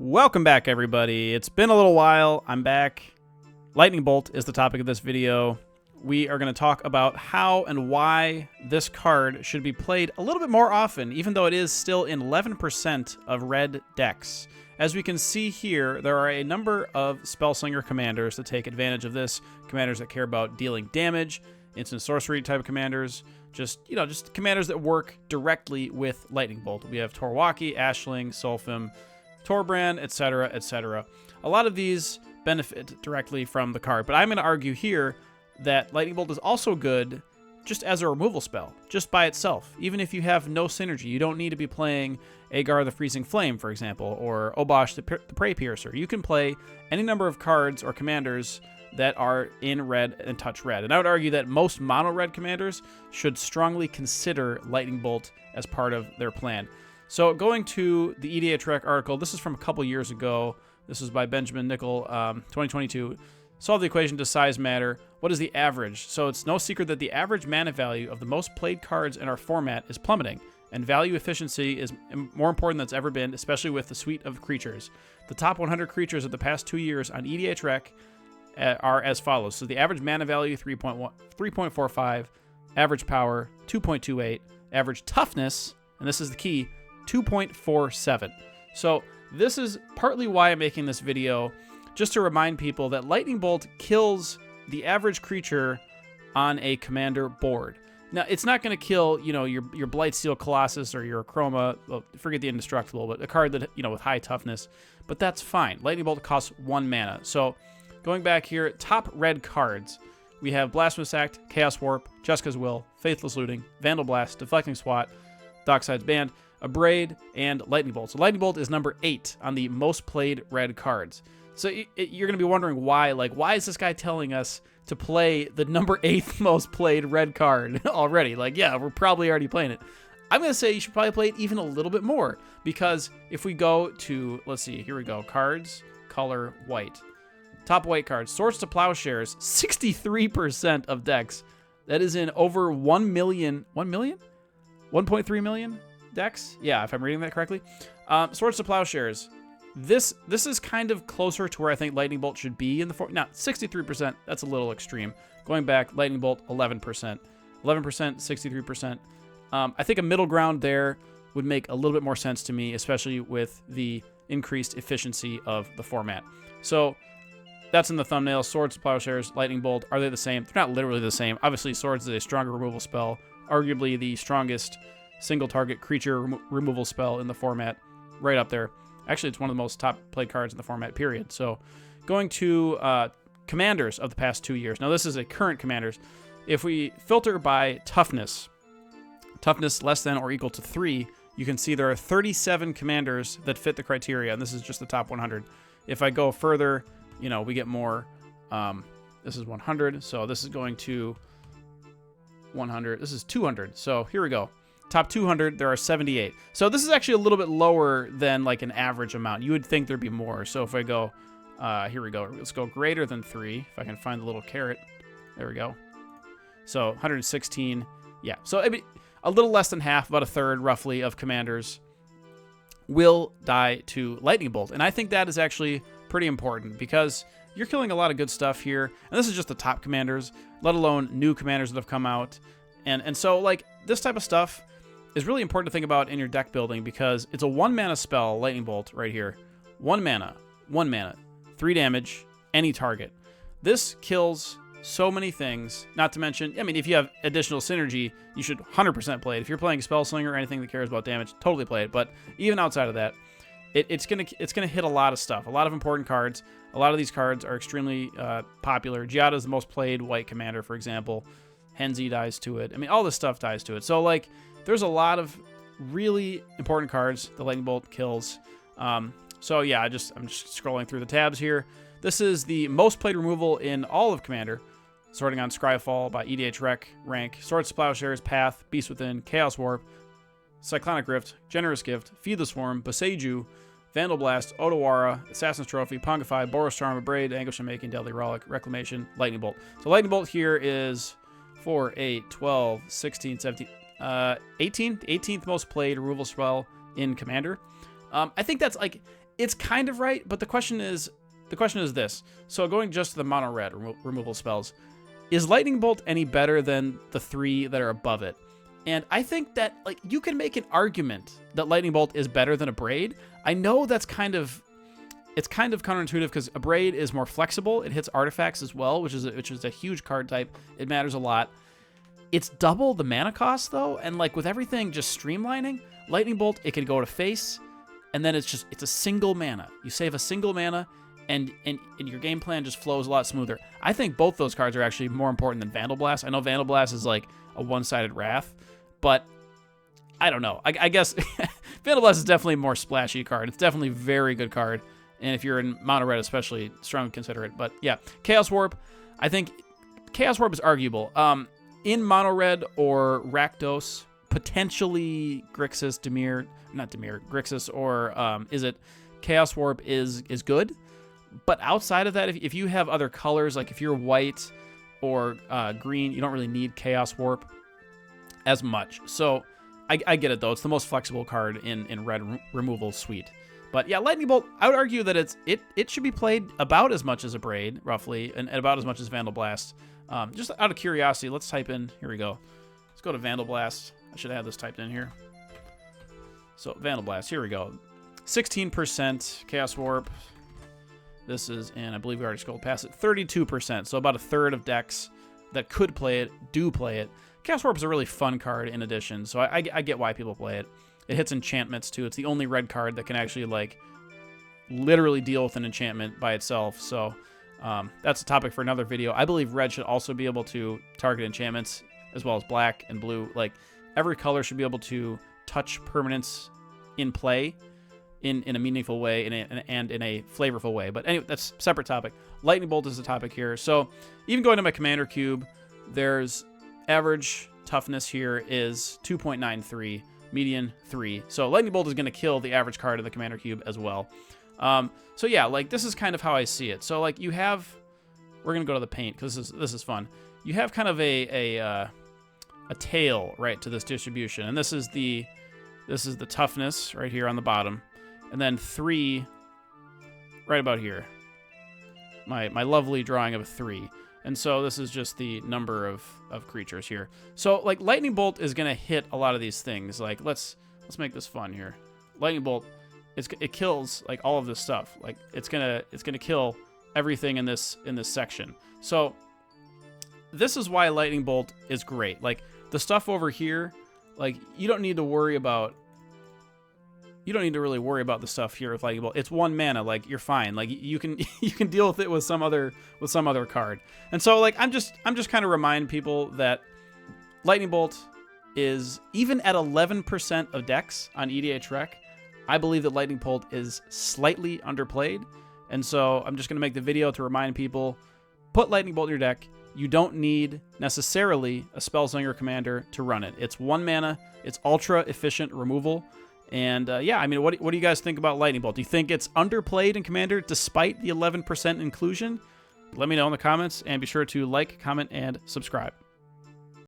Welcome back, everybody. It's been a little while. I'm back. Lightning Bolt is the topic of this video. We are going to talk about how and why this card should be played a little bit more often, even though it is still in 11% of red decks. As we can see here, there are a number of Spellslinger commanders that take advantage of this. Commanders that care about dealing damage, instant sorcery type of commanders, just commanders that work directly with Lightning Bolt. We have Torwaki, Ashling, Solfim, Torbrand, etc., etc. A lot of these benefit directly from the card, but I'm going to argue here that Lightning Bolt is also good just as a removal spell, just by itself. Even if you have no synergy, you don't need to be playing Agar the Freezing Flame, for example, or Obosh the Prey Piercer. You can play any number of cards or commanders that are in red and touch red. And I would argue that most mono-red commanders should strongly consider Lightning Bolt as part of their plan. So going to the EDH article, this is from a couple years ago. This is by Benjamin Nickel, 2022. Solve the equation, does size matter? What is the average? So it's no secret that the average mana value of the most played cards in our format is plummeting, and value efficiency is more important than it's ever been, especially with the suite of creatures. The top 100 creatures of the past 2 years on EDH are as follows. So the average mana value, 3.45, average power, 2.28, average toughness, and this is the key, 2.47. So this is partly why I'm making this video, just to remind people that Lightning Bolt kills the average creature on a commander board. Now, it's not going to kill, your Blightsteel Colossus or your Chroma, well, forget the Indestructible, but a card that, with high toughness, but that's fine. Lightning Bolt costs 1 mana. So going back here, top red cards, we have Blasphemous Act, Chaos Warp, Jessica's Will, Faithless Looting, Vandal Blast, Deflecting Swat, Dockside's Band, Abrade, and Lightning Bolt. So Lightning Bolt is number 8 on the most played red cards. So you're going to be wondering why. Why is this guy telling us to play the number 8th most played red card already? Yeah, we're probably already playing it. I'm going to say you should probably play it even a little bit more, because if we go to, let's see, here we go, cards, color, white. Top white cards, Swords to Plowshares, 63% of decks. That is in over 1 million, 1.3 million decks? Yeah, if I'm reading that correctly. Swords to Plowshares. This is kind of closer to where I think Lightning Bolt should be in the now 63%, that's a little extreme. Going back, Lightning Bolt 11%. 11%, 63%. I think a middle ground there would make a little bit more sense to me, especially with the increased efficiency of the format. So that's in the thumbnail. Swords to Plowshares, Lightning Bolt, are they the same? They're not literally the same. Obviously, Swords is a stronger removal spell, arguably the strongest single target creature removal spell in the format, right up there. Actually, it's one of the most top played cards in the format, period. So going to commanders of the past 2 years. Now, this is a current commanders. If we filter by toughness less than or equal to 3, you can see there are 37 commanders that fit the criteria, and this is just the top 100. If I go further, we get more. This is 100, so this is going to 100. This is 200, so here we go. Top 200, there are 78. So this is actually a little bit lower than an average amount. You would think there'd be more. So if I go, here we go. Let's go greater than 3. If I can find the little caret. There we go. So 116. Yeah. So I mean, a little less than half, about a third roughly of commanders will die to Lightning Bolt. And I think that is actually pretty important, because you're killing a lot of good stuff here. And this is just the top commanders, let alone new commanders that have come out. And so this type of stuff is really important to think about in your deck building, because it's a 1 mana spell, Lightning Bolt, right here. 1 mana, 3 damage, any target. This kills so many things, not to mention, I mean, if you have additional synergy, you should 100% play it. If you're playing Spellslinger or anything that cares about damage, totally play it. But even outside of that, it's gonna hit a lot of stuff, a lot of important cards. A lot of these cards are extremely popular. Giada is the most played white commander, for example. Henzi dies to it. I mean, all this stuff dies to it. So there's a lot of really important cards the Lightning Bolt kills. So yeah, I'm just scrolling through the tabs here. This is the most played removal in all of Commander, sorting on Scryfall by EDH rank. Swords to Plowshares, Path, Beast Within, Chaos Warp, Cyclonic Rift, Generous Gift, Feed the Swarm, Boseiju, Vandal Blast, Otawara, Assassin's Trophy, Pongify, Boros Charm, Abrade, Anguish and Making, Deadly Relic, Reclamation, Lightning Bolt. So Lightning Bolt here is 4, 8, 12, 16, 17... 18th most played removal spell in Commander. I think that's It's kind of right, but the question is this. So going just to the mono red removal spells, is Lightning Bolt any better than the 3 that are above it? And I think that, like, you can make an argument that Lightning Bolt is better than Abrade. I know that's kind of counterintuitive because Abrade is more flexible. It hits artifacts as well, which is a huge card type. It matters a lot. It's double the mana cost though, and like with everything just streamlining, Lightning Bolt, it can go to face, and then it's a single mana. You save a single mana, and your game plan just flows a lot smoother. I think both those cards are actually more important than Vandal Blast. I know Vandal Blast is like a one-sided wrath, but I don't know. I guess Vandal Blast is definitely a more splashy card. It's definitely a very good card, and if you're in mono red especially, strongly consider it. But yeah, Chaos Warp, I think Chaos Warp is arguable. In mono red or Rakdos, potentially Grixis, Grixis, or is it Chaos Warp is good. But outside of that, if you have other colors, like if you're white or green, you don't really need Chaos Warp as much. So I get it, though. It's the most flexible card in red removal suite. But yeah, Lightning Bolt, I would argue that it should be played about as much as Abrade, roughly, and about as much as Vandal Blast. Just out of curiosity, let's type in, here we go. Let's go to Vandal Blast. I should have this typed in here. So Vandal Blast, here we go. 16% Chaos Warp. This is, and I believe we already scrolled past it, 32%. So about a third of decks that could play it do play it. Chaos Warp is a really fun card in addition, so I get why people play it. It hits enchantments too. It's the only red card that can actually like literally deal with an enchantment by itself. So that's a topic for another video. I believe red should also be able to target enchantments as well as black and blue. Like every color should be able to touch permanents in play in a meaningful way and in a flavorful way. But anyway, that's a separate topic. Lightning Bolt is the topic here. So even going to my commander cube, there's average toughness here is 2.93, median 3. So Lightning Bolt is going to kill the average card in the commander cube as well. So yeah, like this is kind of how I see it. So like you have, we're going to go to the paint because this is fun. You have kind of a tail right to this distribution, and this is the toughness right here on the bottom. And then 3 right about here. My lovely drawing of a 3. And so this is just the number of creatures here. So like Lightning Bolt is gonna hit a lot of these things. Like let's make this fun here. Lightning Bolt, it kills like all of this stuff. Like it's gonna kill everything in this section. So this is why Lightning Bolt is great. Like the stuff over here, like you don't need to really worry about the stuff here with Lightning Bolt. It's 1 mana, like you're fine. Like you can deal with it with some other card. And so like I'm just kind of remind people that Lightning Bolt is, even at 11% of decks on EDH Rec, I believe that Lightning Bolt is slightly underplayed. And so I'm just going to make the video to remind people, put Lightning Bolt in your deck. You don't need necessarily a Spellslinger commander to run it. It's 1 mana. It's ultra efficient removal. And yeah, I mean, what do you guys think about Lightning Bolt? Do you think it's underplayed in Commander despite the 11% inclusion? Let me know in the comments, and be sure to like, comment, and subscribe.